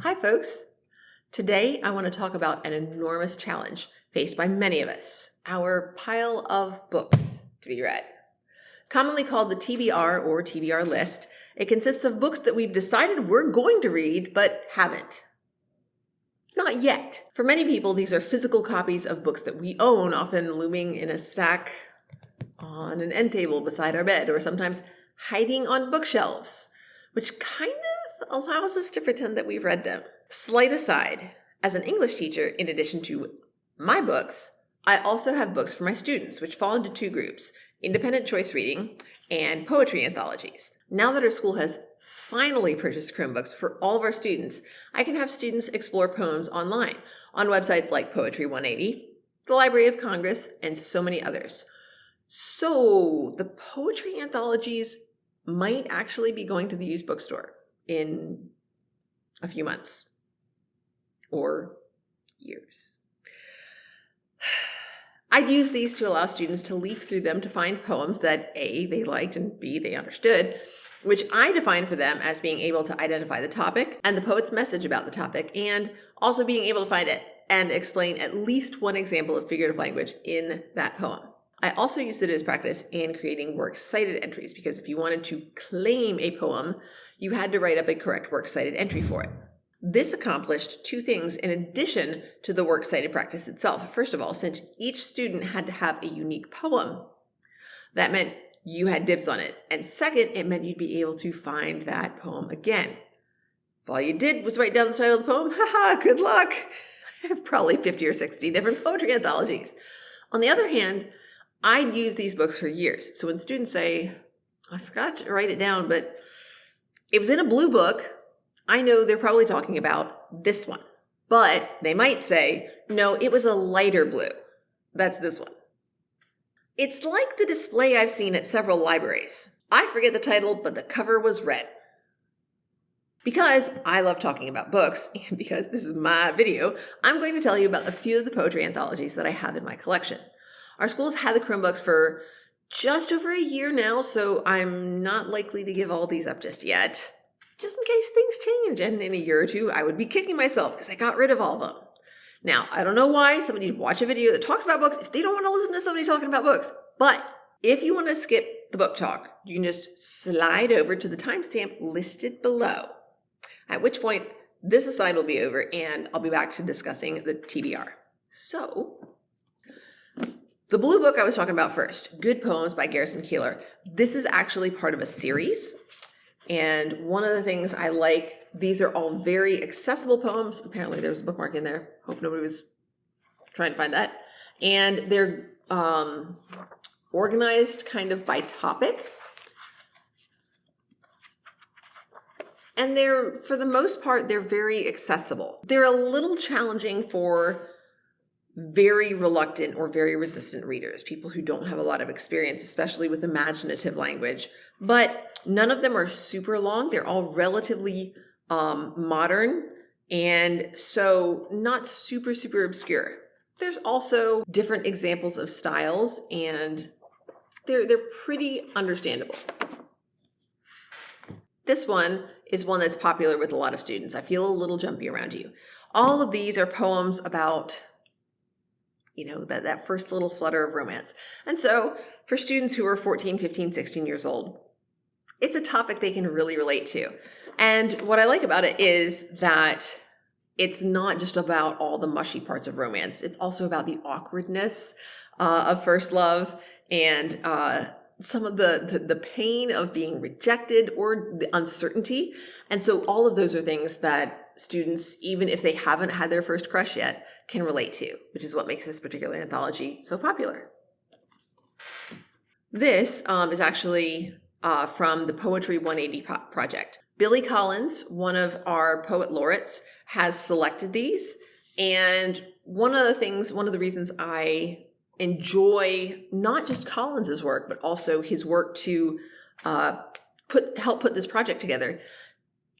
Hi, folks. Today, I want to talk about an enormous challenge faced by many of us, our pile of books to be read. Commonly called the TBR or TBR list, it consists of books that we've decided we're going to read but haven't. Not yet. For many people, these are physical copies of books that we own, often looming in a stack on an end table beside our bed, or sometimes hiding on bookshelves, which kind of allows us to pretend that we've read them. Slight aside, as an English teacher, in addition to my books, I also have books for my students, which fall into two groups: independent choice reading and poetry anthologies. Now that our school has finally purchased Chromebooks for all of our students, I can have students explore poems online on websites like Poetry 180, the Library of Congress, and so many others. So the poetry anthologies might actually be going to the used bookstore in a few months or years. I'd use these to allow students to leaf through them to find poems that A, they liked, and B, they understood, which I define for them as being able to identify the topic and the poet's message about the topic, and also being able to find it and explain at least one example of figurative language in that poem. I also use it as practice in creating works cited entries, because if you wanted to claim a poem, you had to write up a correct works cited entry for it. This accomplished two things in addition to the works cited practice itself. First of all, since each student had to have a unique poem, that meant you had dibs on it. And second, it meant you'd be able to find that poem again. If all you did was write down the title of the poem, haha, good luck. I have probably 50 or 60 different poetry anthologies. On the other hand, I'd use these books for years. So when students say, I forgot to write it down, but it was in a blue book, I know they're probably talking about this one. But they might say, no, it was a lighter blue. That's this one. It's like the display I've seen at several libraries. I forget the title, but the cover was red. Because I love talking about books, and because this is my video, I'm going to tell you about a few of the poetry anthologies that I have in my collection. Our school's had the Chromebooks for just over a year now, so I'm not likely to give all these up just yet, just in case things change. And in a year or two, I would be kicking myself because I got rid of all of them. Now, I don't know why somebody would watch a video that talks about books if they don't want to listen to somebody talking about books. But if you want to skip the book talk, you can just slide over to the timestamp listed below, at which point this aside will be over and I'll be back to discussing the TBR. So, the blue book I was talking about first, Good Poems by Garrison Keillor. This is actually part of a series. And one of the things I like, these are all very accessible poems. Apparently there's a bookmark in there. Hope nobody was trying to find that. And they're organized kind of by topic. And they're, for the most part, they're very accessible. They're a little challenging for very reluctant or very resistant readers, people who don't have a lot of experience, especially with imaginative language. But none of them are super long. They're all relatively modern, and so not super obscure. There's also different examples of styles, and they're pretty understandable. This one is one that's popular with a lot of students. I feel a little jumpy around you. All of these are poems about, you know, that first little flutter of romance. And so for students who are 14, 15, 16 years old, it's a topic they can really relate to. And what I like about it is that it's not just about all the mushy parts of romance. It's also about the awkwardness of first love and some of the pain of being rejected or the uncertainty. And so all of those are things that students, even if they haven't had their first crush yet, can relate to, which is what makes this particular anthology so popular. This is actually from the Poetry 180 project. Billy Collins, one of our poet laureates, has selected these. And one of the reasons I enjoy not just Collins's work, but also his work to help put this project together,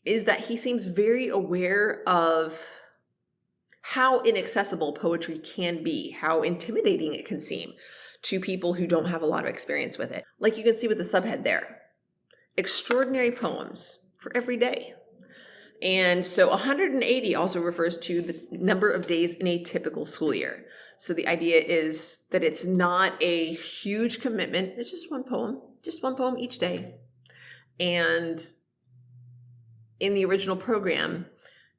is that he seems very aware of how inaccessible poetry can be, how intimidating it can seem to people who don't have a lot of experience with it. Like you can see with the subhead there, extraordinary poems for every day. And so 180 also refers to the number of days in a typical school year. So the idea is that it's not a huge commitment. It's just one poem each day. And in the original program,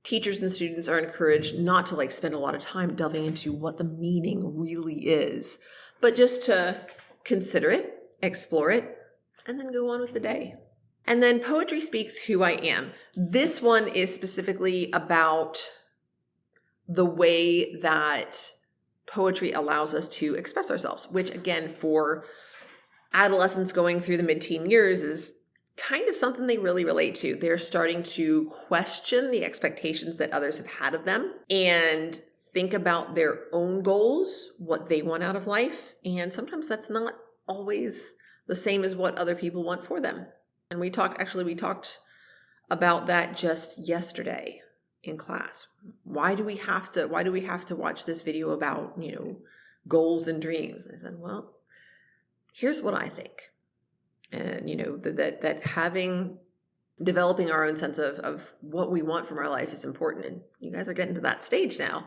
teachers and students are encouraged not to spend a lot of time delving into what the meaning really is, but just to consider it, explore it, and then go on with the day. And then Poetry Speaks Who I Am. This one is specifically about the way that poetry allows us to express ourselves, which again, for adolescents going through the mid-teen years is kind of something they really relate to. They're starting to question the expectations that others have had of them and think about their own goals, what they want out of life. And sometimes that's not always the same as what other people want for them. And we talked about that just yesterday in class. Why do we have to watch this video about, goals and dreams? I said, well, here's what I think. And, that developing our own sense of what we want from our life is important. And you guys are getting to that stage now.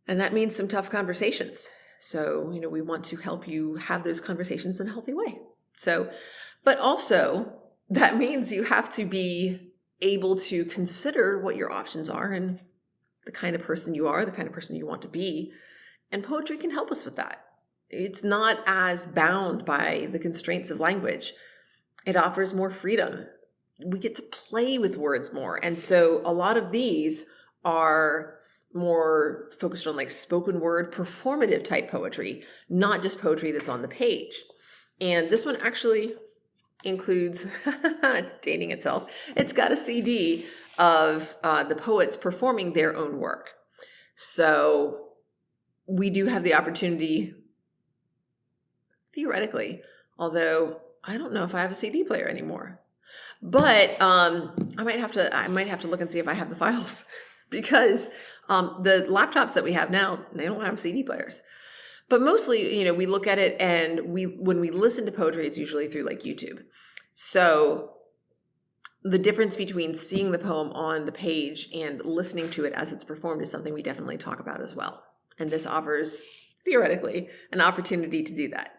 And that means some tough conversations. So, we want to help you have those conversations in a healthy way. So, but also that means you have to be able to consider what your options are and the kind of person you are, the kind of person you want to be. And poetry can help us with that. It's not as bound by the constraints of language. It offers more freedom. We get to play with words more. And so a lot of these are more focused on spoken word, performative type poetry, not just poetry that's on the page. And this one actually includes, it's dating itself, it's got a CD of the poets performing their own work. So we do have the opportunity, theoretically, although I don't know if I have a CD player anymore, but I might have to look and see if I have the files because the laptops that we have now, they don't have CD players. But mostly, we look at it and when we listen to poetry, it's usually through YouTube. So the difference between seeing the poem on the page and listening to it as it's performed is something we definitely talk about as well. And this offers, theoretically, an opportunity to do that.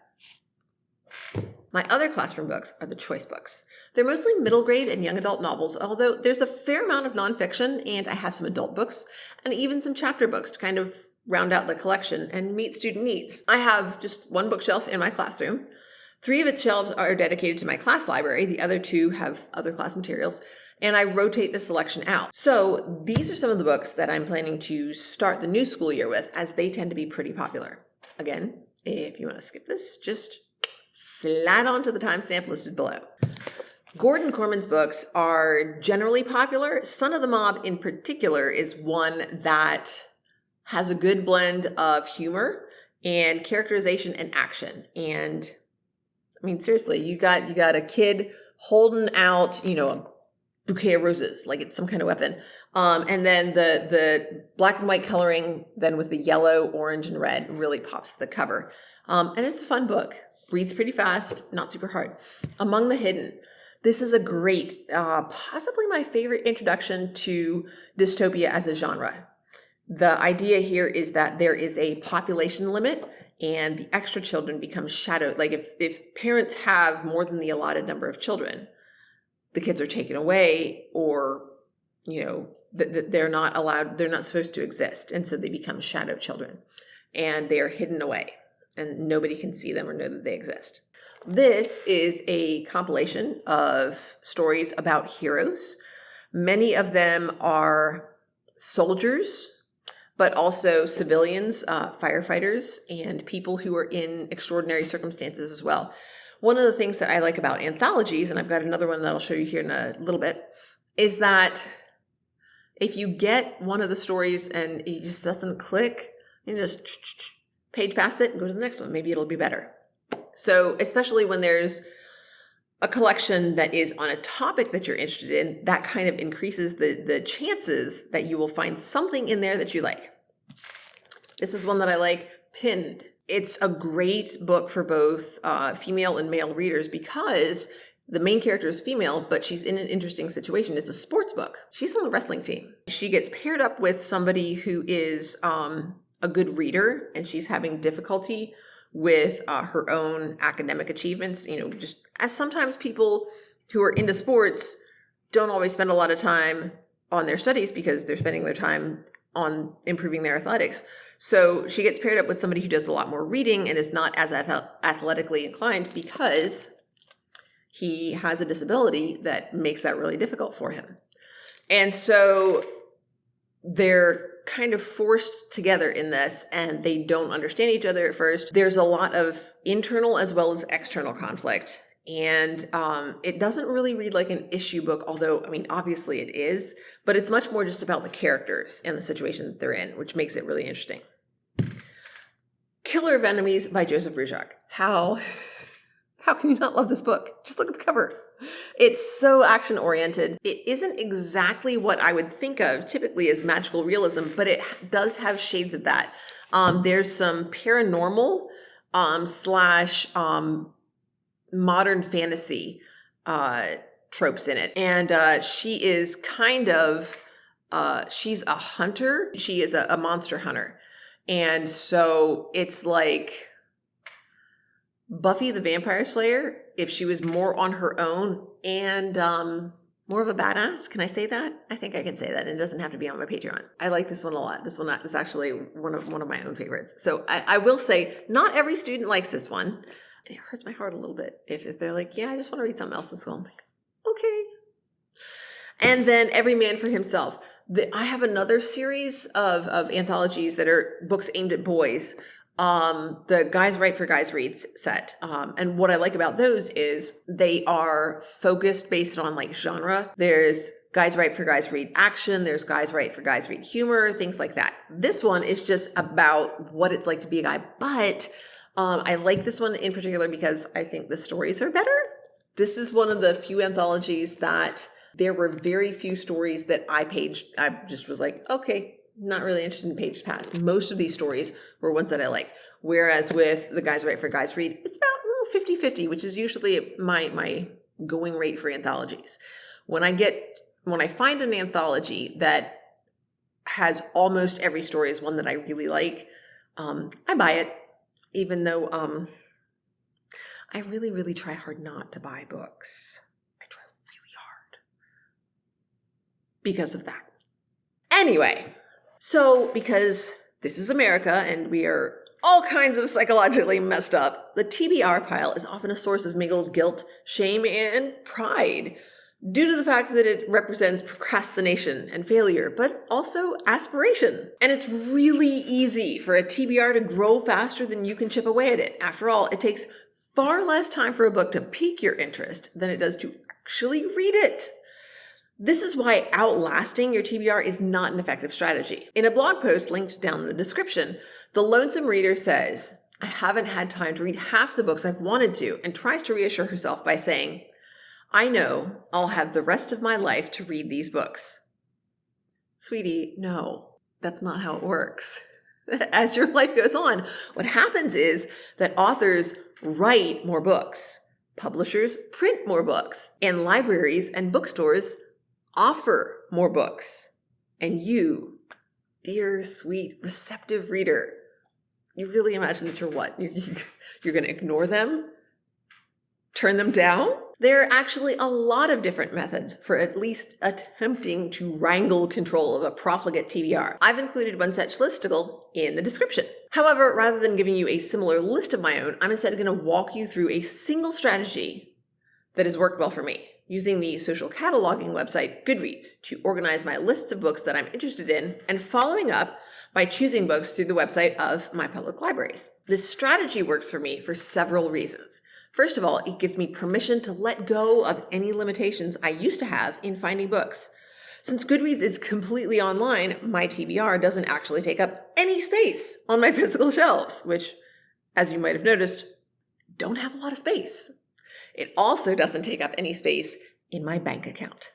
My other classroom books are the choice books. They're mostly middle grade and young adult novels, although there's a fair amount of nonfiction, and I have some adult books and even some chapter books to kind of round out the collection and meet student needs. I have just one bookshelf in my classroom. 3 of its shelves are dedicated to my class library. The other 2 have other class materials, and I rotate the selection out. So these are some of the books that I'm planning to start the new school year with, as they tend to be pretty popular. Again, if you want to skip this, just slide onto the timestamp listed below. Gordon Corman's books are generally popular. Son of the Mob in particular is one that has a good blend of humor and characterization and action. And I mean, seriously, you got a kid holding out, a bouquet of roses, like it's some kind of weapon. And then the black and white coloring, then with the yellow, orange, and red really pops the cover. And it's a fun book. Reads pretty fast, not super hard. Among the Hidden. This is a great, possibly my favorite introduction to dystopia as a genre. The idea here is that there is a population limit and the extra children become shadowed. Like if parents have more than the allotted number of children, the kids are taken away, or, they're not allowed, they're not supposed to exist. And so they become shadow children and they are hidden away and nobody can see them or know that they exist. This is a compilation of stories about heroes. Many of them are soldiers, but also civilians, firefighters, and people who are in extraordinary circumstances as well. One of the things that I like about anthologies, and I've got another one that I'll show you here in a little bit, is that if you get one of the stories and it just doesn't click, you just page past it and go to the next one. Maybe it'll be better. So especially when there's a collection that is on a topic that you're interested in, that kind of increases the chances that you will find something in there that you like. This is one that I like, Pinned. It's a great book for both female and male readers because The main character is female, but she's in an interesting situation. It's a sports book. She's on the wrestling team. She gets paired up with somebody who is a good reader, and she's having difficulty with her own academic achievements. Just as sometimes people who are into sports don't always spend a lot of time on their studies because they're spending their time on improving their athletics. So she gets paired up with somebody who does a lot more reading and is not as athletically inclined because he has a disability that makes that really difficult for him. And so they're kind of forced together in this, and they don't understand each other at first. There's a lot of internal as well as external conflict. And it doesn't really read like an issue book, although, obviously it is, but it's much more just about the characters and the situation that they're in, which makes it really interesting. Killer of Enemies by Joseph Bruchac. How can you not love this book? Just look at the cover. It's so action-oriented. It isn't exactly what I would think of typically as magical realism, but it does have shades of that. There's some paranormal slash modern fantasy tropes in it. And she is she's a hunter. She is a monster hunter. And so it's like Buffy the Vampire Slayer, if she was more on her own and more of a badass. Can I say that? I think I can say that. It doesn't have to be on my Patreon. I like this one a lot. This one is actually one of my own favorites. So I will say not every student likes this one. It hurts my heart a little bit if they're like, yeah, I just want to read something else in school. I'm like, okay. And then Every Man for Himself. I have another series of anthologies that are books aimed at boys. The Guys Write for Guys Reads set. And what I like about those is they are focused based on like genre. There's Guys Write for Guys Read action. There's Guys Write for Guys Read humor, things like that. This one is just about what it's like to be a guy. But I like this one in particular because I think the stories are better. This is one of the few anthologies that there were very few stories that I just was like, okay, not really interested in page past. Most of these stories were ones that I liked. Whereas with the Guys Write for Guys Read, it's about 50-50, which is usually my going rate for anthologies. When I find an anthology that has almost every story is one that I really like, I buy it, even though I really, really try hard not to buy books. I try really hard because of that. Anyway, so because this is America and we are all kinds of psychologically messed up, the TBR pile is often a source of mingled guilt, shame, and pride due to the fact that it represents procrastination and failure, but also aspiration. And it's really easy for a TBR to grow faster than you can chip away at it. After all, it takes far less time for a book to pique your interest than it does to actually read it. This is why outlasting your TBR is not an effective strategy. In a blog post linked down in the description, the lonesome reader says, I haven't had time to read half the books I've wanted to, and tries to reassure herself by saying, I know I'll have the rest of my life to read these books. Sweetie, no, that's not how it works. As your life goes on, what happens is that authors write more books, publishers print more books, and libraries and bookstores offer more books. And you, dear, sweet, receptive reader, you really imagine that you're what? You're going to ignore them? Turn them down? There are actually a lot of different methods for at least attempting to wrangle control of a profligate TBR. I've included one such listicle in the description. However, rather than giving you a similar list of my own, I'm instead going to walk you through a single strategy that has worked well for me, using the social cataloging website Goodreads to organize my lists of books that I'm interested in, and following up by choosing books through the website of my public libraries. This strategy works for me for several reasons. First of all, it gives me permission to let go of any limitations I used to have in finding books. Since Goodreads is completely online, my TBR doesn't actually take up any space on my physical shelves, which, as you might have noticed, don't have a lot of space. It also doesn't take up any space in my bank account.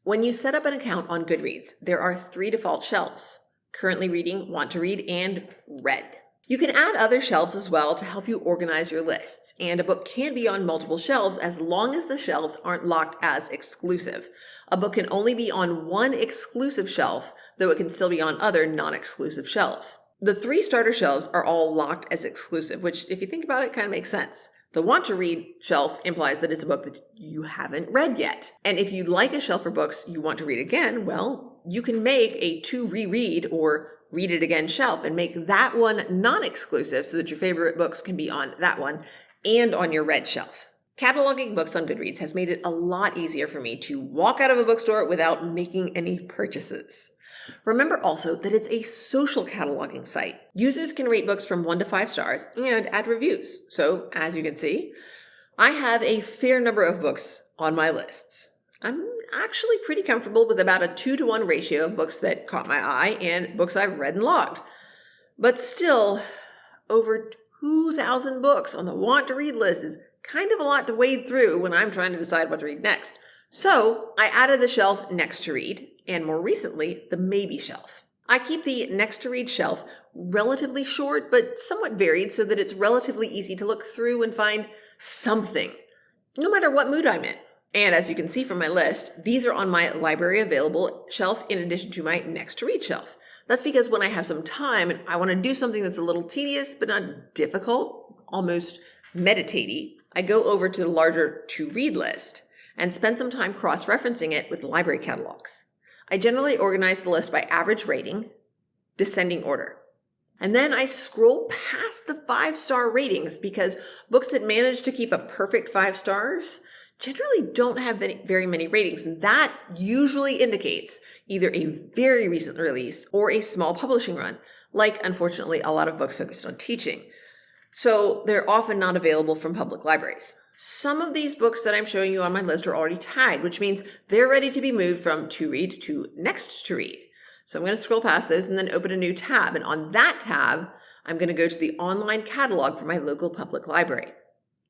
When you set up an account on Goodreads, there are 3 default shelves: currently reading, want to read, and read. You can add other shelves as well to help you organize your lists, and a book can be on multiple shelves as long as the shelves aren't locked as exclusive. A book can only be on one exclusive shelf, though it can still be on other non-exclusive shelves. The 3 starter shelves are all locked as exclusive, which, if you think about it, kind of makes sense. The want to read shelf implies that it's a book that you haven't read yet. And if you'd like a shelf for books you want to read again, well, you can make a to reread or read it again shelf and make that one non-exclusive so that your favorite books can be on that one and on your read shelf. Cataloging books on Goodreads has made it a lot easier for me to walk out of a bookstore without making any purchases. Remember also that it's a social cataloging site. Users can rate books from 1 to 5 stars and add reviews. So, as you can see, I have a fair number of books on my lists. I'm actually pretty comfortable with about a 2-to-1 ratio of books that caught my eye and books I've read and logged. But still, over 2,000 books on the want to read list is kind of a lot to wade through when I'm trying to decide what to read next. So I added the shelf next to read, and more recently, the maybe shelf. I keep the next to read shelf relatively short but somewhat varied so that it's relatively easy to look through and find something, no matter what mood I'm in. And as you can see from my list, these are on my library available shelf in addition to my next to read shelf. That's because when I have some time and I want to do something that's a little tedious but not difficult, almost meditate-y, I go over to the larger to read list and spend some time cross-referencing it with library catalogs. I generally organize the list by average rating, descending order. And then I scroll past the 5-star ratings because books that manage to keep a perfect 5 stars generally don't have very many ratings, and that usually indicates either a very recent release or a small publishing run, like, unfortunately, a lot of books focused on teaching. So they're often not available from public libraries. Some of these books that I'm showing you on my list are already tagged, which means they're ready to be moved from to read to next to read. So I'm going to scroll past those and then open a new tab. And on that tab, I'm going to go to the online catalog for my local public library.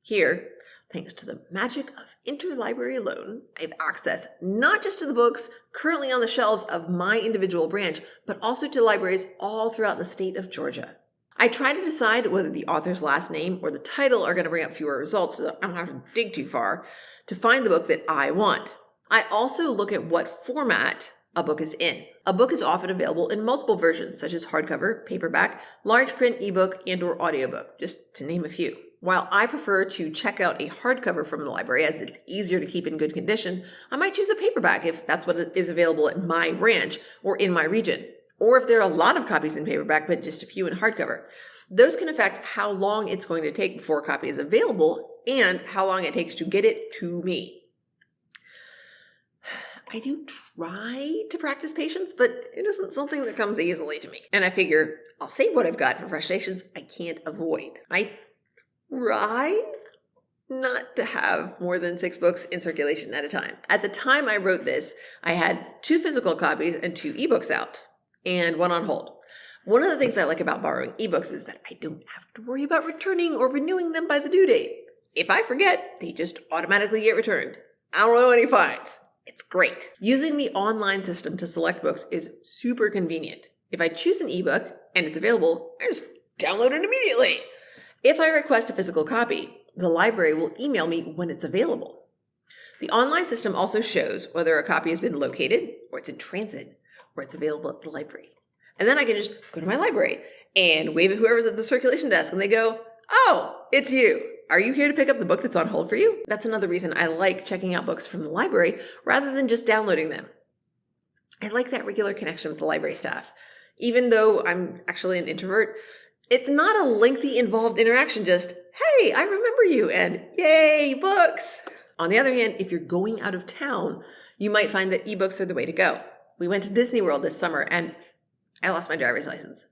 Here, thanks to the magic of interlibrary loan, I have access not just to the books currently on the shelves of my individual branch, but also to libraries all throughout the state of Georgia. I try to decide whether the author's last name or the title are going to bring up fewer results so that I don't have to dig too far to find the book that I want. I also look at what format a book is in. A book is often available in multiple versions, such as hardcover, paperback, large print, ebook, and/or audiobook, just to name a few. While I prefer to check out a hardcover from the library as it's easier to keep in good condition, I might choose a paperback if that's what is available at my branch or in my region. Or if there are a lot of copies in paperback, but just a few in hardcover. Those can affect how long it's going to take before a copy is available and how long it takes to get it to me. I do try to practice patience, but it isn't something that comes easily to me. And I figure I'll save what I've got for frustrations I can't avoid. I try not to have more than 6 books in circulation at a time. At the time I wrote this, I had 2 physical copies and 2 ebooks out, and 1 on hold. One of the things I like about borrowing ebooks is that I don't have to worry about returning or renewing them by the due date. If I forget, they just automatically get returned. I don't know any fines. It's great. Using the online system to select books is super convenient. If I choose an ebook and it's available, I just download it immediately. If I request a physical copy, the library will email me when it's available. The online system also shows whether a copy has been located, or it's in transit, or it's available at the library. And then I can just go to my library and wave at whoever's at the circulation desk, and they go, "Oh, it's you. Are you here to pick up the book that's on hold for you?" That's another reason I like checking out books from the library rather than just downloading them. I like that regular connection with the library staff. Even though I'm actually an introvert, it's not a lengthy, involved interaction, just, "Hey, I remember you," and "Yay, books!" On the other hand, if you're going out of town, you might find that ebooks are the way to go. We went to Disney World this summer, and I lost my driver's license.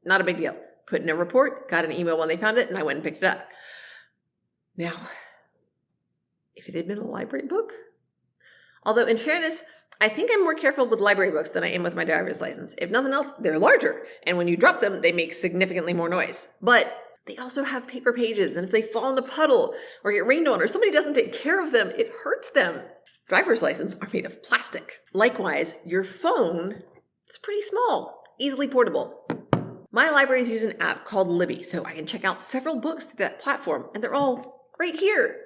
Not a big deal. Put in a report, got an email when they found it, and I went and picked it up. Now, if it had been a library book, although in fairness, I think I'm more careful with library books than I am with my driver's license. If nothing else, they're larger, and when you drop them, they make significantly more noise. But they also have paper pages, and if they fall in a puddle or get rained on or somebody doesn't take care of them, it hurts them. Driver's licenses are made of plastic. Likewise, your phone is pretty small, easily portable. My libraries use an app called Libby, so I can check out several books through that platform, and they're all right here.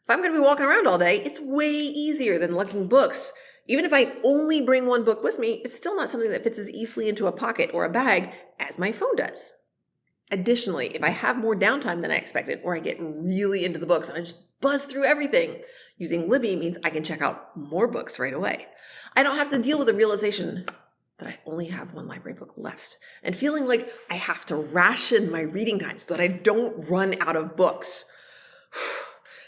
If I'm going to be walking around all day, it's way easier than lugging books. Even if I only bring one book with me, it's still not something that fits as easily into a pocket or a bag as my phone does. Additionally, if I have more downtime than I expected, or I get really into the books and I just buzz through everything, using Libby means I can check out more books right away. I don't have to deal with the realization that I only have one library book left and feeling like I have to ration my reading time so that I don't run out of books.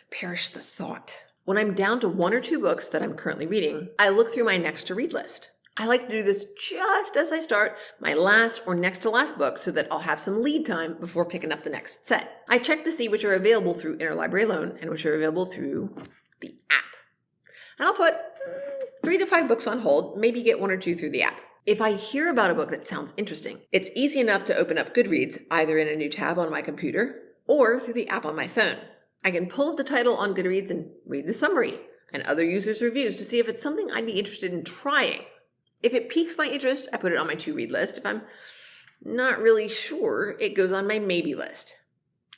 Perish the thought. When I'm down to 1 or 2 books that I'm currently reading, I look through my next to read list. I like to do this just as I start my last or next to last book so that I'll have some lead time before picking up the next set. I check to see which are available through Interlibrary Loan and which are available through the app. And I'll put 3 to 5 books on hold, maybe get 1 or 2 through the app. If I hear about a book that sounds interesting, it's easy enough to open up Goodreads either in a new tab on my computer or through the app on my phone. I can pull up the title on Goodreads and read the summary and other users' reviews to see if it's something I'd be interested in trying. If it piques my interest, I put it on my to-read list. If I'm not really sure, it goes on my maybe list.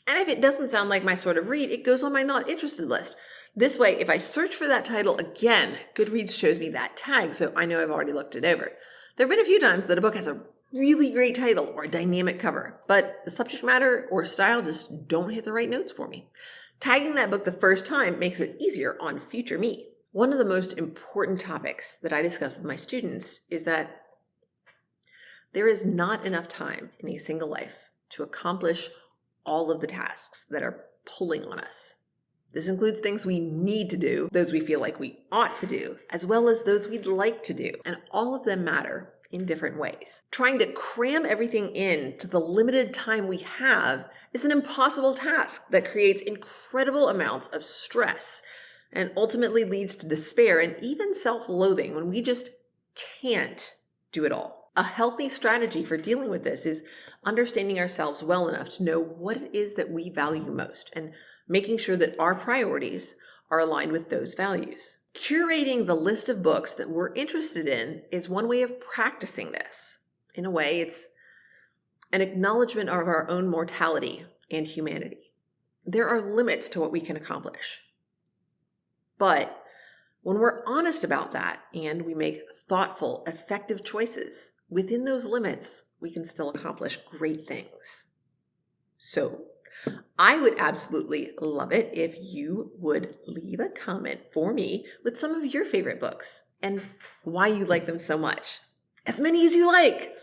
And if it doesn't sound like my sort of read, it goes on my not interested list. This way, if I search for that title again, Goodreads shows me that tag, so I know I've already looked it over. There have been a few times that a book has a really great title or a dynamic cover, but the subject matter or style just don't hit the right notes for me. Tagging that book the first time makes it easier on future me. One of the most important topics that I discuss with my students is that there is not enough time in a single life to accomplish all of the tasks that are pulling on us. This includes things we need to do, those we feel like we ought to do, as well as those we'd like to do, and all of them matter in different ways. Trying to cram everything in to the limited time we have is an impossible task that creates incredible amounts of stress and ultimately leads to despair and even self-loathing when we just can't do it all. A healthy strategy for dealing with this is understanding ourselves well enough to know what it is that we value most and making sure that our priorities are aligned with those values. Curating the list of books that we're interested in is one way of practicing this. In a way, it's an acknowledgement of our own mortality and humanity. There are limits to what we can accomplish. But when we're honest about that and we make thoughtful, effective choices within those limits, we can still accomplish great things. So, I would absolutely love it if you would leave a comment for me with some of your favorite books and why you like them so much. As many as you like.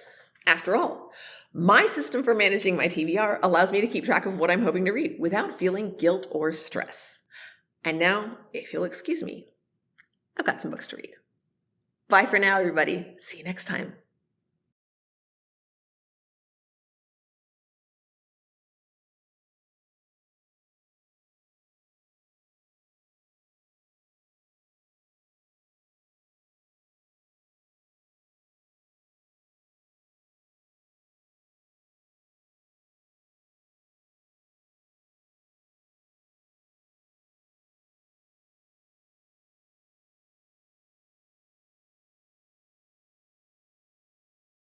After all, my system for managing my TBR allows me to keep track of what I'm hoping to read without feeling guilt or stress. And now, if you'll excuse me, I've got some books to read. Bye for now, everybody. See you next time.